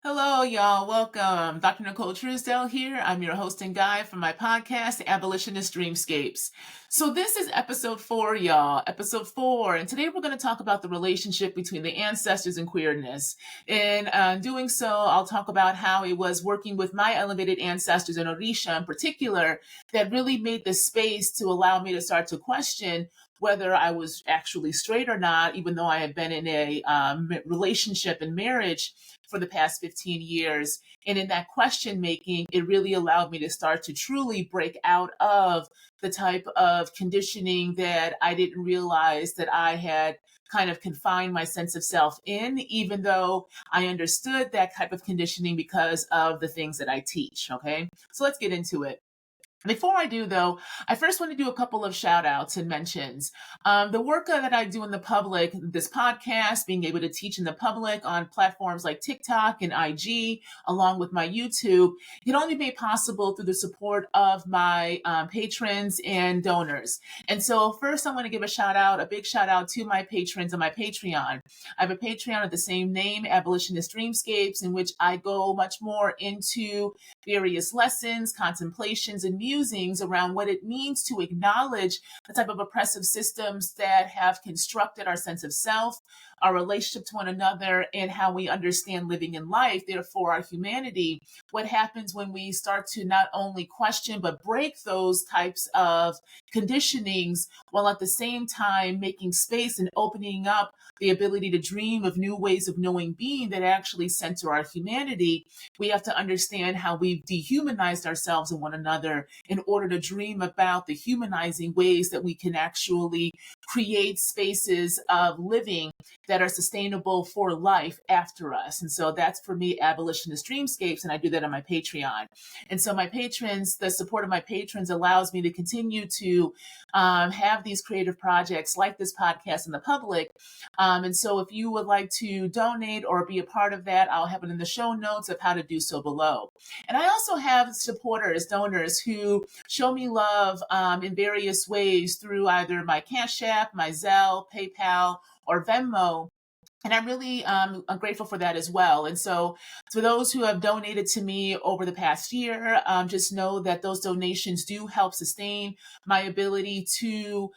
Hello, y'all. Welcome. Dr. Nicole Truesdale here. I'm your host and guide for my podcast, Abolitionist Dreamscapes. So this is episode 4, y'all. Episode 4. And today we're going to talk about the relationship between the ancestors and queerness. In doing so, I'll talk about how it was working with my elevated ancestors in Orisa in particular that really made the space to allow me to start to question whether I was actually straight or not, even though I had been in a relationship and marriage for the past 15 years. And in that question making, it really allowed me to start to truly break out of the type of conditioning that I didn't realize that I had kind of confined my sense of self in, even though I understood that type of conditioning because of the things that I teach. Okay. So let's get into it. Before I do, though, I first want to do a couple of shout outs and mentions. The work that I do in the public, this podcast, being able to teach in the public on platforms like TikTok and IG, along with my YouTube, can only be made possible through the support of my patrons and donors. And so, first, I want to give a big shout out to my patrons on my Patreon. I have a Patreon of the same name, Abolitionist Dreamscapes, in which I go much more into various lessons, contemplations, and musings around what it means to acknowledge the type of oppressive systems that have constructed our sense of self, our relationship to one another, and how we understand living in life, therefore our humanity. What happens when we start to not only question but break those types of conditionings while at the same time making space and opening up the ability to dream of new ways of knowing being that actually center our humanity. We have to understand how we've dehumanized ourselves and one another in order to dream about the humanizing ways that we can actually create spaces of living that are sustainable for life after us. And so that's for me, Abolitionist Dreamscapes, and I do that on my Patreon. And so my patrons, the support of my patrons allows me to continue to have these creative projects like this podcast in the public. And so if you would like to donate or be a part of that, I'll have it in the show notes of how to do so below. And I also have supporters, donors who show me love in various ways through either my Cash App, my Zelle, PayPal, or Venmo. And I'm grateful for that as well. And so, for those who have donated to me over the past year, just know that those donations do help sustain my ability to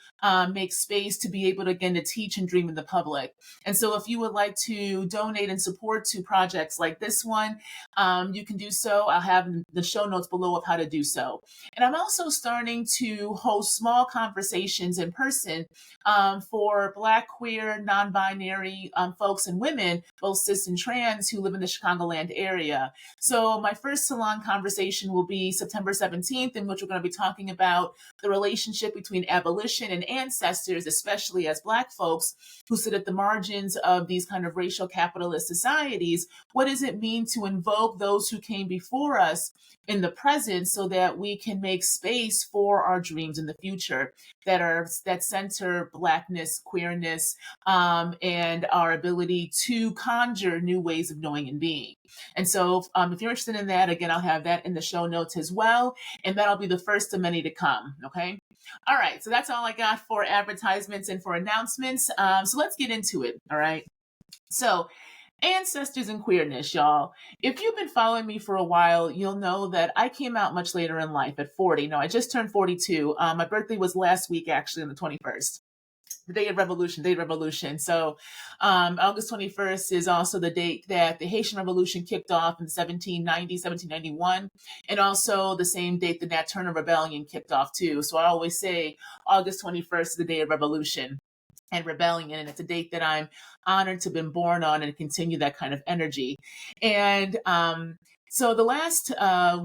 make space to be able to, again, to teach and dream in the public. And so, if you would like to donate and support to projects like this one, you can do so. I'll have the show notes below of how to do so. And I'm also starting to host small conversations in person for Black, queer, non-binary folks and women, both cis and trans, who live in the Chicagoland area. So my first salon conversation will be September 17th, in which we're going to be talking about the relationship between abolition and ancestors, especially as Black folks who sit at the margins of these kind of racial capitalist societies. What does it mean to invoke those who came before us in the present so that we can make space for our dreams in the future that center Blackness, queerness, and our ability to conjure new ways of knowing and being. And so if you're interested in that, again, I'll have that in the show notes as well. And that'll be the first of many to come. Okay. All right. So that's all I got for advertisements and for announcements. So let's get into it. All right. So ancestors and queerness, y'all. If you've been following me for a while, you'll know that I came out much later in life at 40. No, I just turned 42. My birthday was last week, actually, on the 21st. The day of revolution. So August 21st is also the date that the Haitian Revolution kicked off in 1791, and also the same date the Nat Turner Rebellion kicked off too. So I always say August 21st is the day of revolution and rebellion, and it's a date that I'm honored to have been born on and continue that kind of energy. And so the last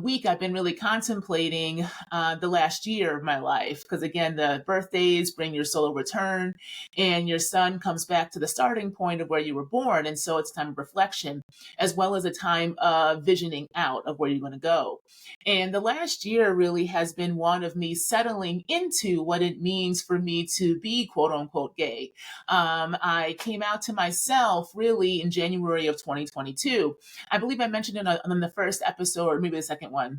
week, I've been really contemplating the last year of my life, because again, the birthdays bring your solar return, and your sun comes back to the starting point of where you were born. And so it's time of reflection, as well as a time of visioning out of where you're going to go. And the last year really has been one of me settling into what it means for me to be quote unquote gay. I came out to myself really in January of 2022. I believe I mentioned it on the first episode, or maybe the second one,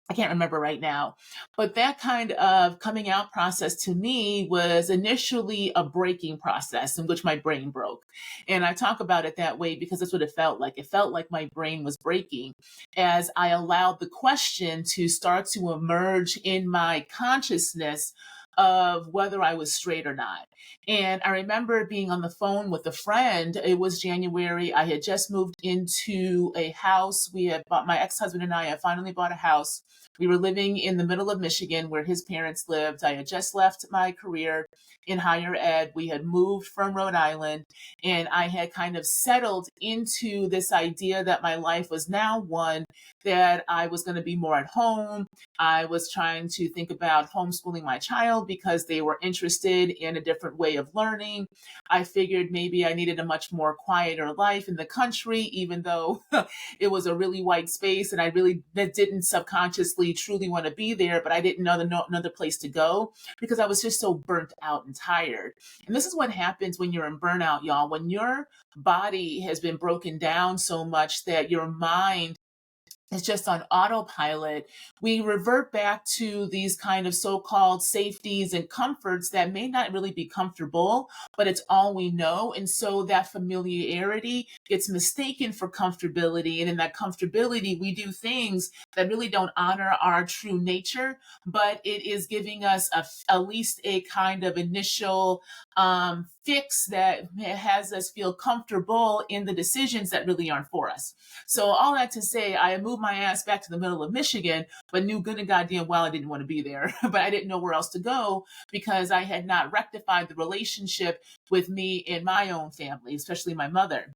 I can't remember right now, but that kind of coming out process to me was initially a breaking process in which my brain broke. And I talk about it that way because that's what it felt like. It felt like my brain was breaking as I allowed the question to start to emerge in my consciousness of whether I was straight or not. And I remember being on the phone with a friend. It was January. I had just moved into a house. We had bought, my ex-husband and I had finally bought a house. We were living in the middle of Michigan where his parents lived. I had just left my career in higher ed. We had moved from Rhode Island, and I had kind of settled into this idea that my life was now one that I was going to be more at home. I was trying to think about homeschooling my child because they were interested in a different way of learning. I figured maybe I needed a much more quieter life in the country, even though it was a really white space and I really didn't subconsciously truly want to be there, but I didn't know another place to go because I was just so burnt out and tired. And this is what happens when you're in burnout, y'all. When your body has been broken down so much that your mind is just on autopilot, we revert back to these kind of so-called safeties and comforts that may not really be comfortable, but it's all we know. And so that familiarity gets mistaken for comfortability. And in that comfortability, we do things that really don't honor our true nature, but it is giving us at least a kind of initial fix that has us feel comfortable in the decisions that really aren't for us. So all that to say, I moved my ass back to the middle of Michigan, but knew good and goddamn well I didn't want to be there. But I didn't know where else to go because I had not rectified the relationship with me and my own family, especially my mother.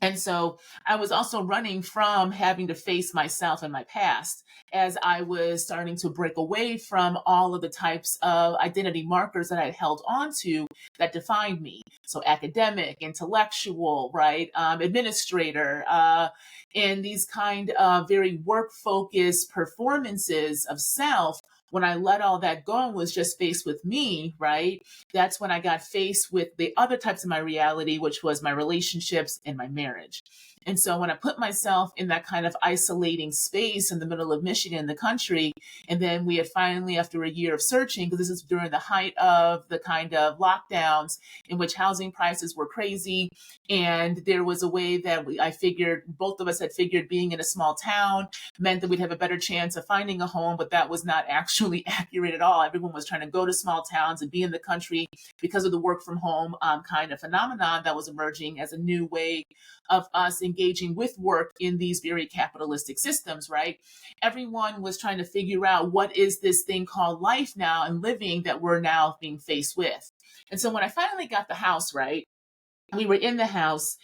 And so I was also running from having to face myself and my past as I was starting to break away from all of the types of identity markers that I held on to that defined me. So academic, intellectual, right, administrator, and these kind of very work focused performances of self. When I let all that go and was just faced with me, right? That's when I got faced with the other types of my reality, which was my relationships and my marriage. And so when I put myself in that kind of isolating space in the middle of Michigan, the country, and then we had finally, after a year of searching, because this is during the height of the kind of lockdowns in which housing prices were crazy. And there was a way that I figured, both of us had figured being in a small town meant that we'd have a better chance of finding a home, but that was not actually accurate at all. Everyone was trying to go to small towns and be in the country because of the work from home kind of phenomenon that was emerging as a new way of us engaging with work in these very capitalistic systems, right? Everyone was trying to figure out what is this thing called life now and living that we're now being faced with. And so when I finally got the house, right, we were in the house,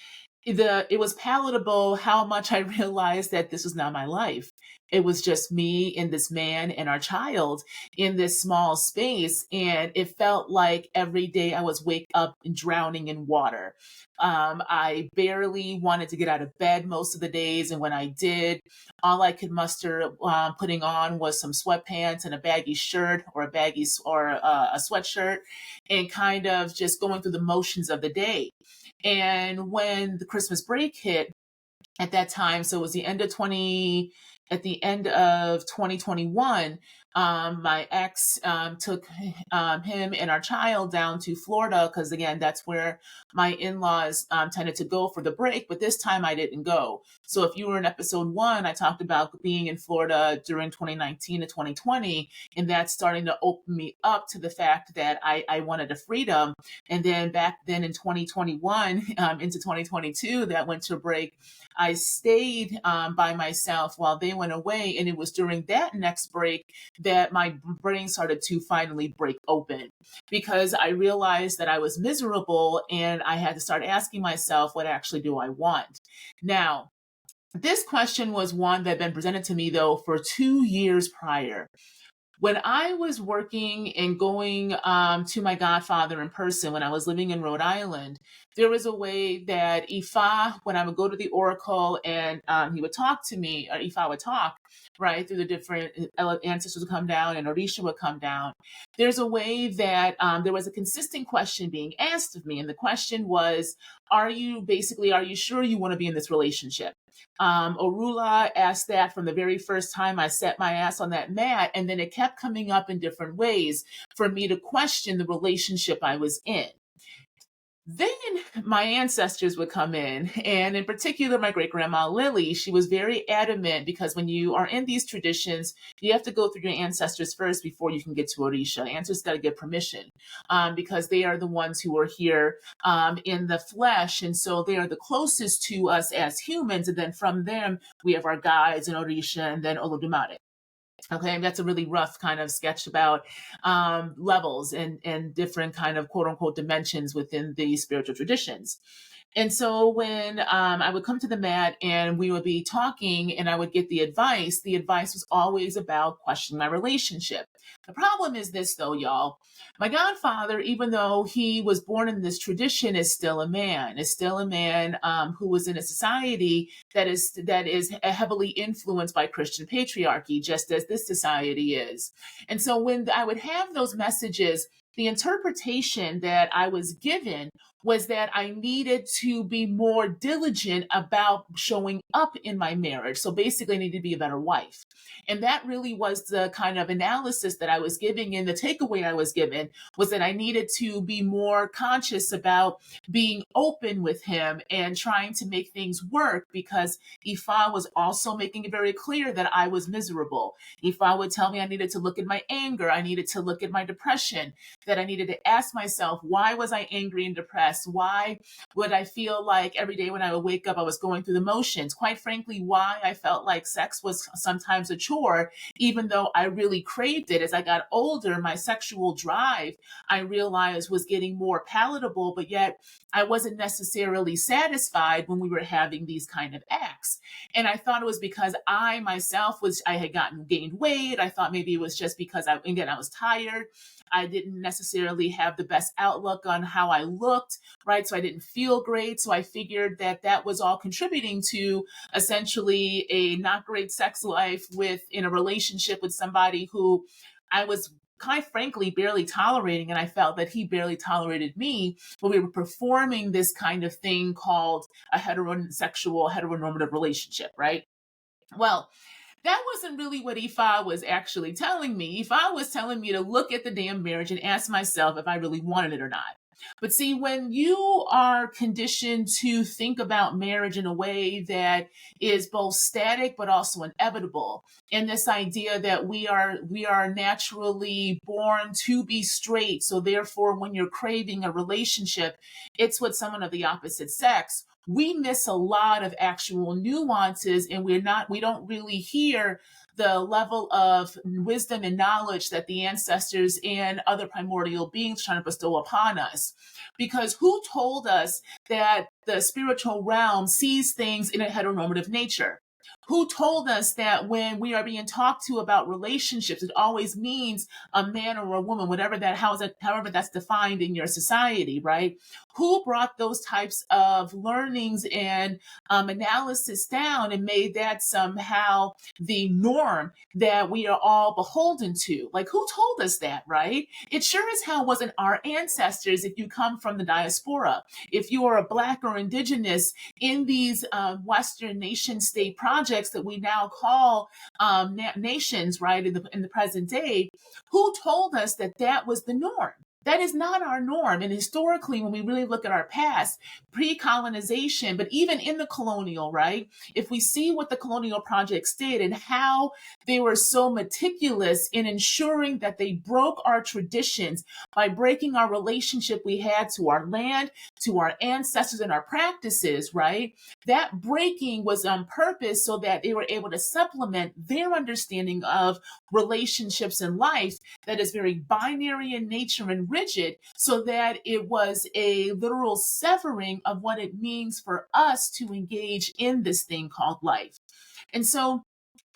it was palatable how much I realized that this was not my life. It was just me and this man and our child in this small space. And it felt like every day I was wake up and drowning in water. I barely wanted to get out of bed most of the days. And when I did, all I could muster putting on was some sweatpants and a baggy shirt or a sweatshirt and kind of just going through the motions of the day. And when the Christmas break hit at that time, so it was at the end of 2021, my ex took him and our child down to Florida because, again, that's where my in-laws tended to go for the break. But this time I didn't go. So if you were in episode 1, I talked about being in Florida during 2019 to 2020, and that's starting to open me up to the fact that I wanted a freedom. And then back then in 2021 into 2022, that winter break, I stayed by myself while they went away. And it was during that next break that my brain started to finally break open because I realized that I was miserable and I had to start asking myself, what actually do I want? Now, this question was one that had been presented to me, though, for 2 years prior. When I was working and going to my godfather in person when I was living in Rhode Island, there was a way that Ifa, when I would go to the oracle and he would talk to me, or Ifa would talk, right, through the different ancestors would come down and Orisa would come down. There's a way that there was a consistent question being asked of me. And the question was, are you sure you want to be in this relationship? Orula asked that from the very first time I set my ass on that mat. And then it kept coming up in different ways for me to question the relationship I was in. Then my ancestors would come in particular, my great grandma Lily. She was very adamant because when you are in these traditions, you have to go through your ancestors first before you can get to Orisa. Ancestors got to get permission because they are the ones who are here in the flesh. And so they are the closest to us as humans. And then from them, we have our guides and Orisha and then Olodumare. Okay, and that's a really rough kind of sketch about levels and different kind of quote unquote dimensions within the spiritual traditions. And so when I would come to the mat and we would be talking and I would get the advice was always about questioning my relationship. The problem is this, though, y'all. My godfather, even though he was born in this tradition, is still a man. Who was in a society that is heavily influenced by Christian patriarchy, just as this society is. And so when I would have those messages, the interpretation that I was given was that I needed to be more diligent about showing up in my marriage. So basically, I needed to be a better wife. And that really was the kind of analysis that I was giving. And the takeaway I was given was that I needed to be more conscious about being open with him and trying to make things work, because Ifa was also making it very clear that I was miserable. Ifa would tell me I needed to look at my anger, I needed to look at my depression, that I needed to ask myself, why was I angry and depressed? Why would I feel like every day when I would wake up, I was going through the motions? Quite frankly, why I felt like sex was sometimes a chore, even though I really craved it. As I got older, my sexual drive, I realized, was getting more palatable, but yet I wasn't necessarily satisfied when we were having these kind of acts. And I thought it was because I myself I had gained weight. I thought maybe it was just because I was tired. I didn't necessarily have the best outlook on how I looked, right? So I didn't feel great. So I figured that was all contributing to essentially a not great sex life in a relationship with somebody who I was quite frankly barely tolerating, and I felt that he barely tolerated me, but we were performing this kind of thing called a heteronormative relationship, right? Well, that wasn't really what Ifa was actually telling me. Ifa was telling me to look at the damn marriage and ask myself if I really wanted it or not. But see, when you are conditioned to think about marriage in a way that is both static but also inevitable, and this idea that we are naturally born to be straight, so therefore when you're craving a relationship, it's with someone of the opposite sex, we miss a lot of actual nuances, and we don't really hear the level of wisdom and knowledge that the ancestors and other primordial beings trying to bestow upon us. Because who told us that the spiritual realm sees things in a heteronormative nature? Who told us that when we are being talked to about relationships, it always means a man or a woman, however that's defined in your society, right? Who brought those types of learnings and analysis down and made that somehow the norm that we are all beholden to? Like, who told us that, right? It sure as hell wasn't our ancestors. If you come from the diaspora, if you are a Black or Indigenous in these Western nation state projects that we now call nations, right, in the present day, who told us that was the norm? That is not our norm. And historically, when we really look at our past, pre-colonization, but even in the colonial, right? If we see what the colonial projects did and how they were so meticulous in ensuring that they broke our traditions by breaking our relationship we had to our land, to our ancestors and our practices, right? That breaking was on purpose so that they were able to supplement their understanding of relationships in life that is very binary in nature and rigid, so that it was a literal severing of what it means for us to engage in this thing called life. And so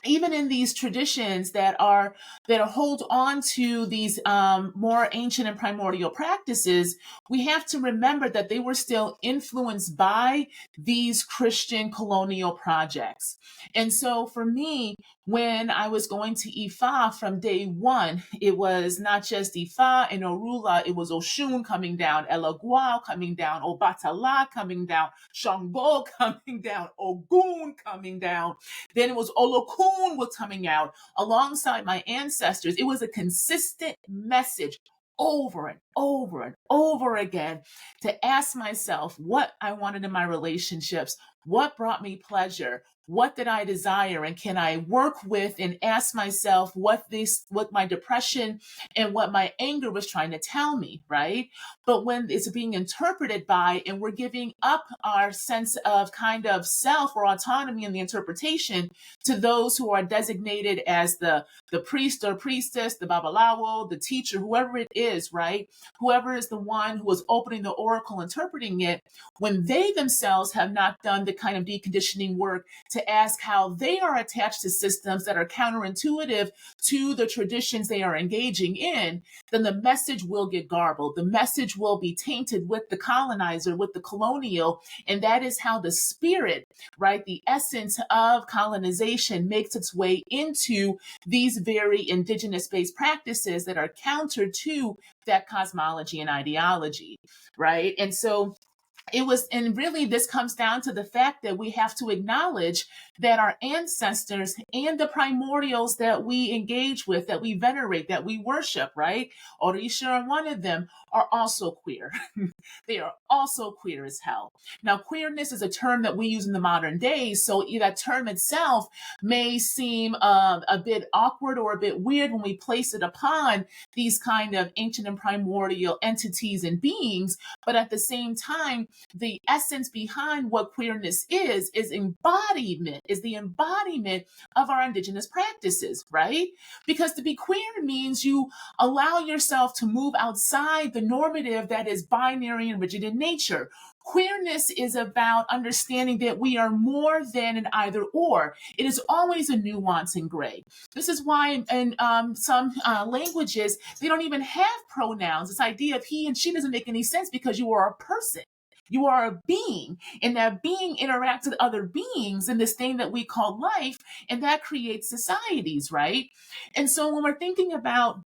even in these traditions that hold on to these more ancient and primordial practices, we have to remember that they were still influenced by these Christian colonial projects. And so for me, when I was going to Ifa from day one, it was not just Ifa and Orula, it was Oshun coming down, Elagua coming down, Obatala coming down, Shango coming down, Ogun coming down. Then it was Olokun was coming out alongside my ancestors. It was a consistent message over and over and over again to ask myself what I wanted in my relationships, what brought me pleasure, what did I desire, and can I work with and ask myself what my depression and what my anger was trying to tell me, right? But when it's being interpreted by, and we're giving up our sense of kind of self or autonomy in the interpretation to those who are designated as the priest or priestess, the babalawo, the teacher, whoever it is, right? Whoever is the one who is opening the oracle, interpreting it, when they themselves have not done the kind of deconditioning work to ask how they are attached to systems that are counterintuitive to the traditions they are engaging in, then the message will get garbled. The message will be tainted with the colonizer, with the colonial, and that is how the spirit, right, the essence of colonization makes its way into these very indigenous-based practices that are counter to that cosmology and ideology, right? And so and really this comes down to the fact that we have to acknowledge that our ancestors and the primordials that we engage with, that we venerate, that we worship, right? Orisa and one of them are also queer. They are also queer as hell. Now, queerness is a term that we use in the modern day, so that term itself may seem a bit awkward or a bit weird when we place it upon these kind of ancient and primordial entities and beings, but at the same time, the essence behind what queerness is embodiment, is the embodiment of our indigenous practices, right? Because to be queer means you allow yourself to move outside the normative that is binary and rigid in nature. Queerness is about understanding that we are more than an either or. It is always a nuance in gray. This is why in some languages, they don't even have pronouns. This idea of he and she doesn't make any sense because you are a person. You are a being, and that being interacts with other beings in this thing that we call life, and that creates societies, right? And so when we're thinking about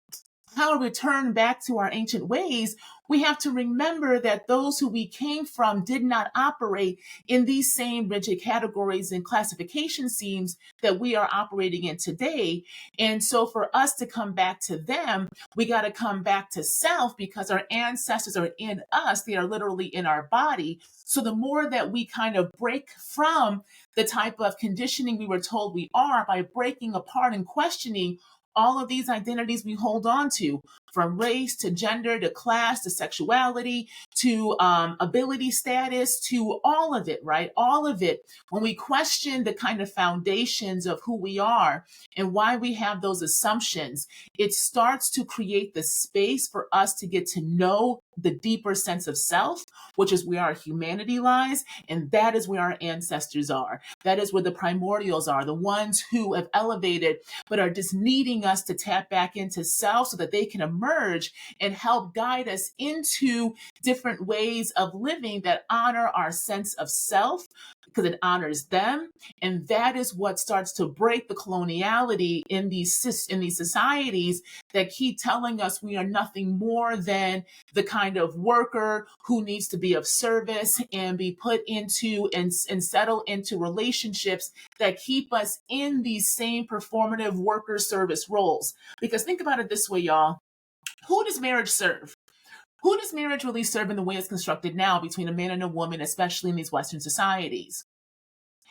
how to return back to our ancient ways, we have to remember that those who we came from did not operate in these same rigid categories and classification schemes that we are operating in today. And so for us to come back to them, we got to come back to self, because our ancestors are in us. They are literally in our body. So the more that we kind of break from the type of conditioning we were told we are, by breaking apart and questioning all of these identities we hold on to, from race to gender to class to sexuality to ability status, to all of it, right? All of it. When we question the kind of foundations of who we are and why we have those assumptions, it starts to create the space for us to get to know the deeper sense of self, which is where our humanity lies. And that is where our ancestors are. That is where the primordials are, the ones who have elevated, but are just needing us to tap back into self so that they can emerge and help guide us into different ways of living that honor our sense of self, because it honors them. And that is what starts to break the coloniality in these societies that keep telling us we are nothing more than the kind of worker who needs to be of service and be put into and settle into relationships that keep us in these same performative worker service roles. Because think about it this way, y'all. Who does marriage serve? Who does marriage really serve in the way it's constructed now between a man and a woman, especially in these Western societies?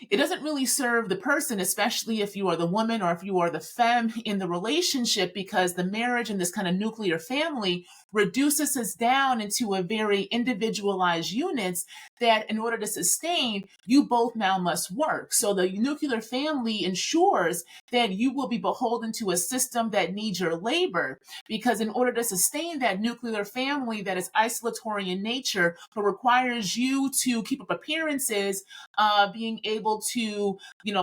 It doesn't really serve the person, especially if you are the woman or if you are the femme in the relationship, because the marriage and this kind of nuclear family reduces us down into a very individualized units that in order to sustain, you both now must work. So the nuclear family ensures that you will be beholden to a system that needs your labor, because in order to sustain that nuclear family that is isolatory in nature, but requires you to keep up appearances, being able able to,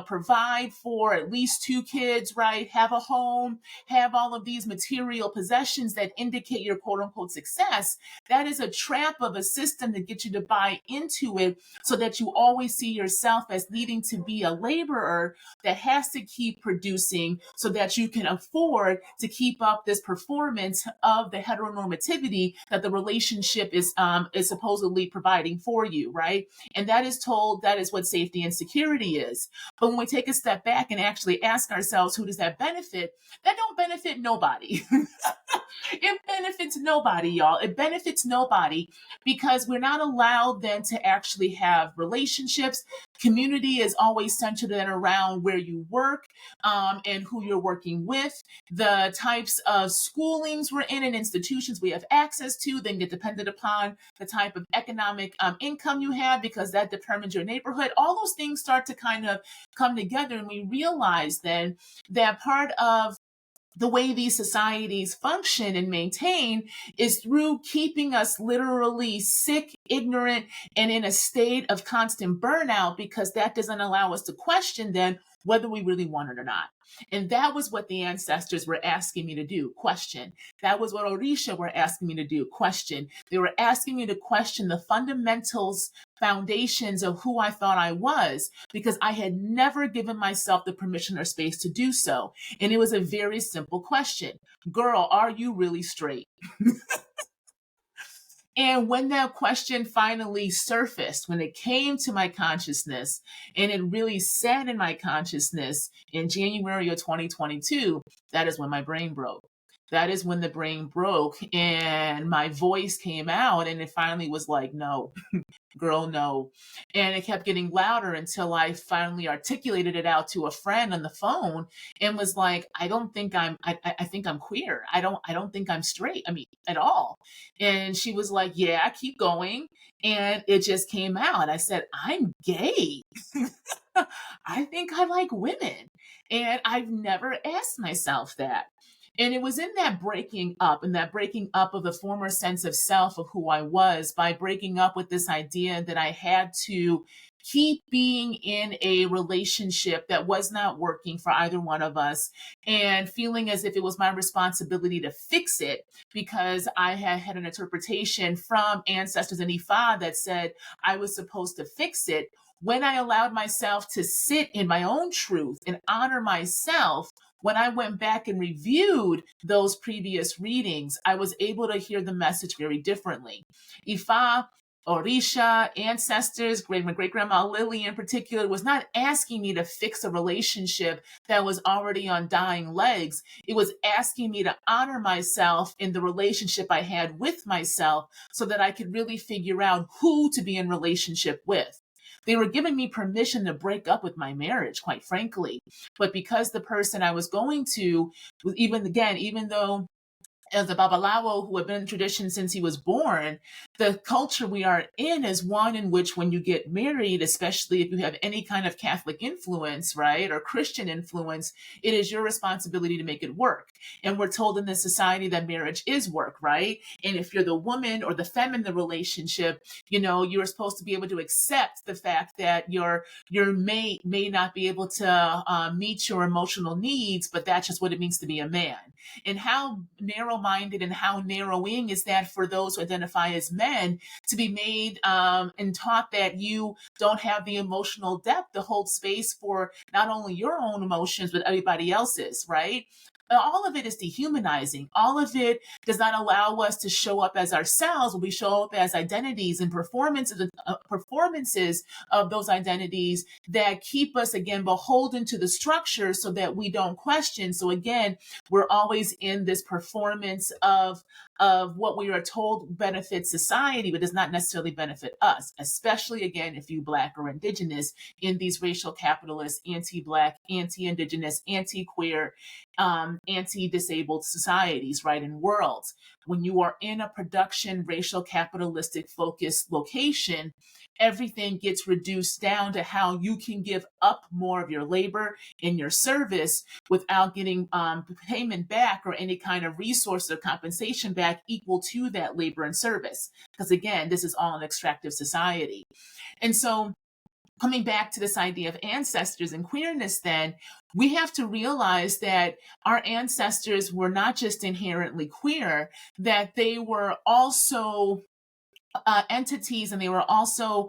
provide for at least two kids, right? Have a home, have all of these material possessions that indicate your quote unquote success. That is a trap of a system that gets you to buy into it so that you always see yourself as needing to be a laborer that has to keep producing so that you can afford to keep up this performance of the heteronormativity that the relationship is supposedly providing for you, right? And that is what safety and security is. But when we take a step back and actually ask ourselves, who does that benefit? That don't benefit nobody. It benefits nobody, y'all. It benefits nobody because we're not allowed then to actually have relationships. Community is always centered in around where you work, and who you're working with, the types of schoolings we're in and institutions we have access to, then get dependent upon the type of economic income you have because that determines your neighborhood. All those things start to kind of come together, and we realize then that part of the way these societies function and maintain is through keeping us literally sick, ignorant, and in a state of constant burnout because that doesn't allow us to question then whether we really want it or not. And that was what the ancestors were asking me to do, question. That was what Orisa were asking me to do, question. They were asking me to question the fundamentals, foundations of who I thought I was, because I had never given myself the permission or space to do so. And it was a very simple question. Girl, are you really straight? And when that question finally surfaced, when it came to my consciousness, and it really sat in my consciousness in January of 2022, that is when my brain broke. That is when the brain broke and my voice came out, and it finally was like, no, girl, no. And it kept getting louder until I finally articulated it out to a friend on the phone and was like, I think I'm queer. I don't think I'm straight. I mean, at all. And she was like, yeah, keep going. And it just came out. I said, I'm gay. I think I like women. And I've never asked myself that. And it was in that breaking up and that breaking up of the former sense of self of who I was by breaking up with this idea that I had to keep being in a relationship that was not working for either one of us and feeling as if it was my responsibility to fix it because I had had an interpretation from ancestors in Ifa that said I was supposed to fix it. When I allowed myself to sit in my own truth and honor myself, when I went back and reviewed those previous readings, I was able to hear the message very differently. Ifa, Orisha, ancestors, my great grandma Lily in particular, was not asking me to fix a relationship that was already on dying legs. It was asking me to honor myself in the relationship I had with myself so that I could really figure out who to be in relationship with. They were giving me permission to break up with my marriage, quite frankly. But because the person I was going to, even though as a babalawo who had been in tradition since he was born, the culture we are in is one in which when you get married, especially if you have any kind of Catholic influence, right, or Christian influence, it is your responsibility to make it work. And we're told in this society that marriage is work, right? And if you're the woman or the femme in the relationship, you're supposed to be able to accept the fact that your mate may not be able to meet your emotional needs, but that's just what it means to be a man. And how narrow-minded and how narrowing is that for those who identify as men to be made and taught that you don't have the emotional depth to hold space for not only your own emotions, but everybody else's, right? All of it is dehumanizing. All of it does not allow us to show up as ourselves. We show up as identities and performances of those identities that keep us, again, beholden to the structure so that we don't question. So again, we're always in this performance of what we are told benefits society, but does not necessarily benefit us, especially, again, if you Black or Indigenous in these racial capitalist, anti-Black, anti-Indigenous, anti-queer, anti-disabled societies, right, and worlds. When you are in a production, racial, capitalistic focused location, everything gets reduced down to how you can give up more of your labor in your service without getting payment back or any kind of resource or compensation back equal to that labor and service. Because again, this is all an extractive society. And so coming back to this idea of ancestors and queerness, then we have to realize that our ancestors were not just inherently queer, that they were also entities, and they were also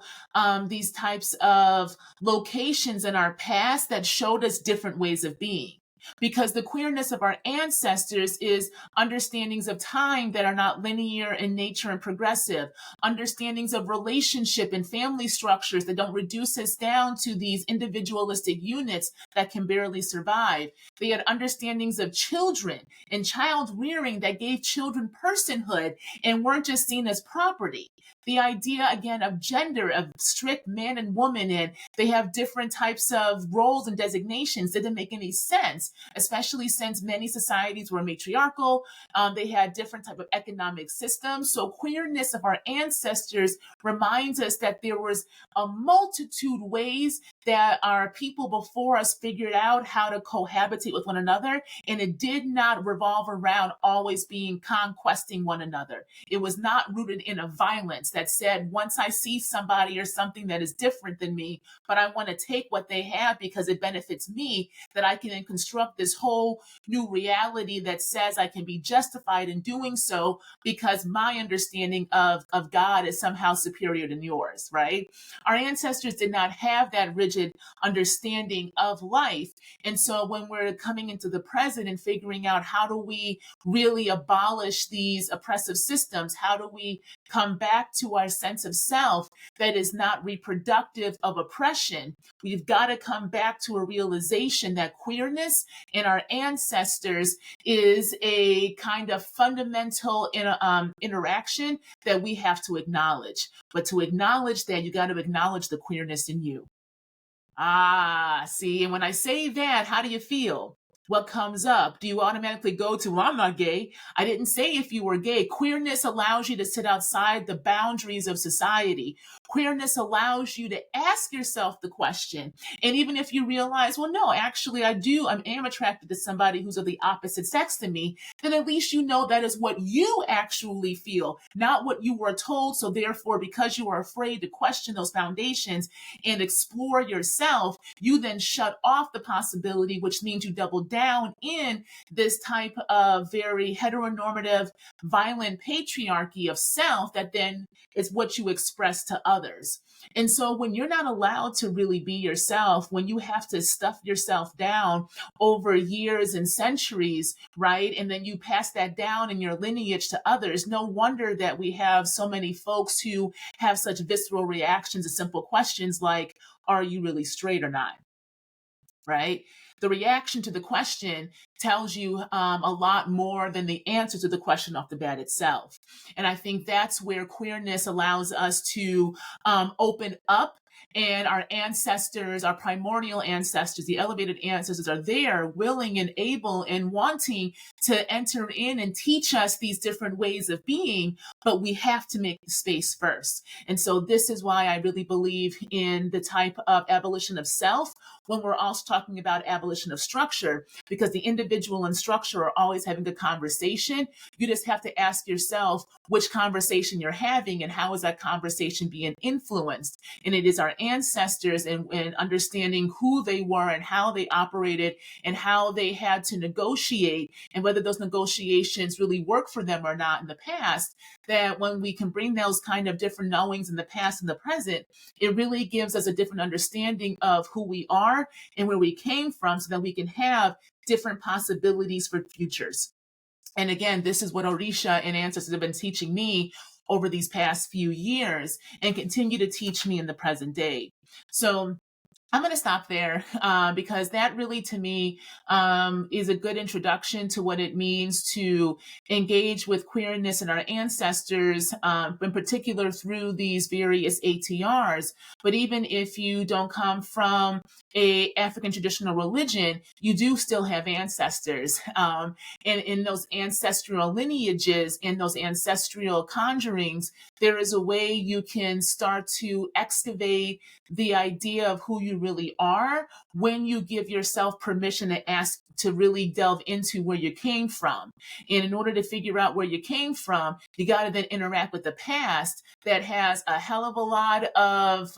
these types of locations in our past that showed us different ways of being. Because the queerness of our ancestors is understandings of time that are not linear in nature and progressive, understandings of relationship and family structures that don't reduce us down to these individualistic units that can barely survive. They had understandings of children and child rearing that gave children personhood and weren't just seen as property. The idea again of gender, of strict man and woman, and they have different types of roles and designations that didn't make any sense, especially since many societies were matriarchal. They had different type of economic systems. So queerness of our ancestors reminds us that there was a multitude ways that our people before us figured out how to cohabitate with one another, and it did not revolve around always being conquesting one another. It was not rooted in a violence that said, once I see somebody or something that is different than me, but I want to take what they have because it benefits me, that I can then construct this whole new reality that says I can be justified in doing so because my understanding of God is somehow superior than yours, right? Our ancestors did not have that rigid understanding of life. And so when we're coming into the present and figuring out how do we really abolish these oppressive systems, how do we come back to our sense of self that is not reproductive of oppression, we've got to come back to a realization that queerness in our ancestors is a kind of fundamental interaction that we have to acknowledge. But to acknowledge that, you got to acknowledge the queerness in you. See, and when I say that, how do you feel? What comes up? Do you automatically go to, well, I'm not gay? I didn't say if you were gay. Queerness allows you to sit outside the boundaries of society. Queerness allows you to ask yourself the question. And even if you realize, well, no, actually I am attracted to somebody who's of the opposite sex than me, then at least you know that is what you actually feel, not what you were told. So therefore, because you are afraid to question those foundations and explore yourself, you then shut off the possibility, which means you double down in this type of very heteronormative, violent patriarchy of self that then is what you express to others. And so when you're not allowed to really be yourself, when you have to stuff yourself down over years and centuries, right? And then you pass that down in your lineage to others, no wonder that we have so many folks who have such visceral reactions to simple questions like, are you really straight or not? Right? The reaction to the question tells you a lot more than the answer to the question off the bat itself. And I think that's where queerness allows us to open up. And our ancestors, our primordial ancestors, the elevated ancestors are there, willing and able and wanting to enter in and teach us these different ways of being, but we have to make the space first. And so this is why I really believe in the type of abolition of self when we're also talking about abolition of structure, because the individual and structure are always having a conversation. You just have to ask yourself which conversation you're having and how is that conversation being influenced. And it is our ancestors and understanding who they were and how they operated and how they had to negotiate and whether those negotiations really work for them or not in the past, that when we can bring those kind of different knowings in the past and the present, it really gives us a different understanding of who we are and where we came from so that we can have different possibilities for futures. And again, this is what Orisa and ancestors have been teaching me over these past few years and continue to teach me in the present day. So I'm going to stop there because that really, to me, is a good introduction to what it means to engage with queerness and our ancestors, in particular through these various ATRs. But even if you don't come from a African traditional religion, you do still have ancestors. And in those ancestral lineages, in those ancestral conjurings, there is a way you can start to excavate the idea of who you really are when you give yourself permission to ask to really delve into where you came from. And in order to figure out where you came from, you got to then interact with the past that has a hell of a lot of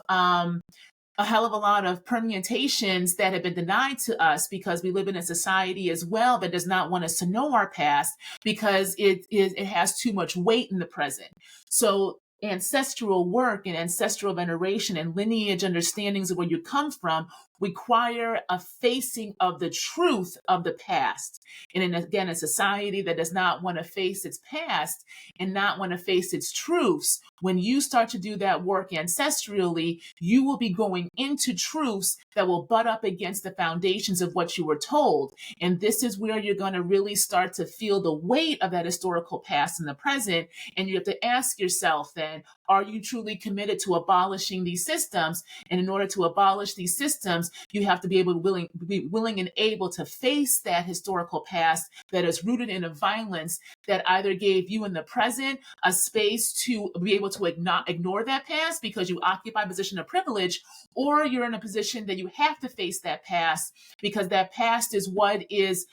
a hell of a lot of permutations that have been denied to us because we live in a society as well that does not want us to know our past because it has too much weight in the present. So ancestral work and ancestral veneration and lineage understandings of where you come from require a facing of the truth of the past. And in, again, a society that does not want to face its past and not want to face its truths, when you start to do that work ancestrally, you will be going into truths that will butt up against the foundations of what you were told. And this is where you're going to really start to feel the weight of that historical past in the present. And you have to ask yourself then, are you truly committed to abolishing these systems? And in order to abolish these systems, you have to be willing and able to face that historical past that is rooted in a violence that either gave you in the present a space to be able to ignore that past because you occupy a position of privilege, or you're in a position that you have to face that past because that past is what is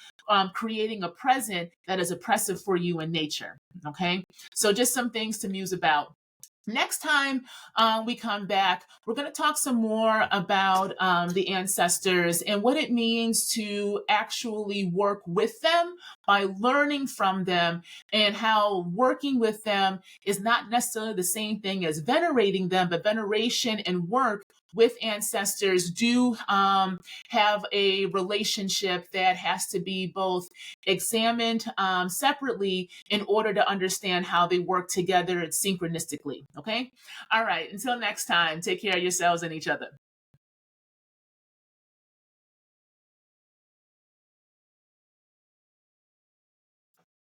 creating a present that is oppressive for you in nature. Okay, so just some things to muse about. Next time we come back, we're going to talk some more about the ancestors and what it means to actually work with them by learning from them, and how working with them is not necessarily the same thing as venerating them, but veneration and work with ancestors do have a relationship that has to be both examined separately in order to understand how they work together synchronistically. Okay. All right. Until next time, take care of yourselves and each other.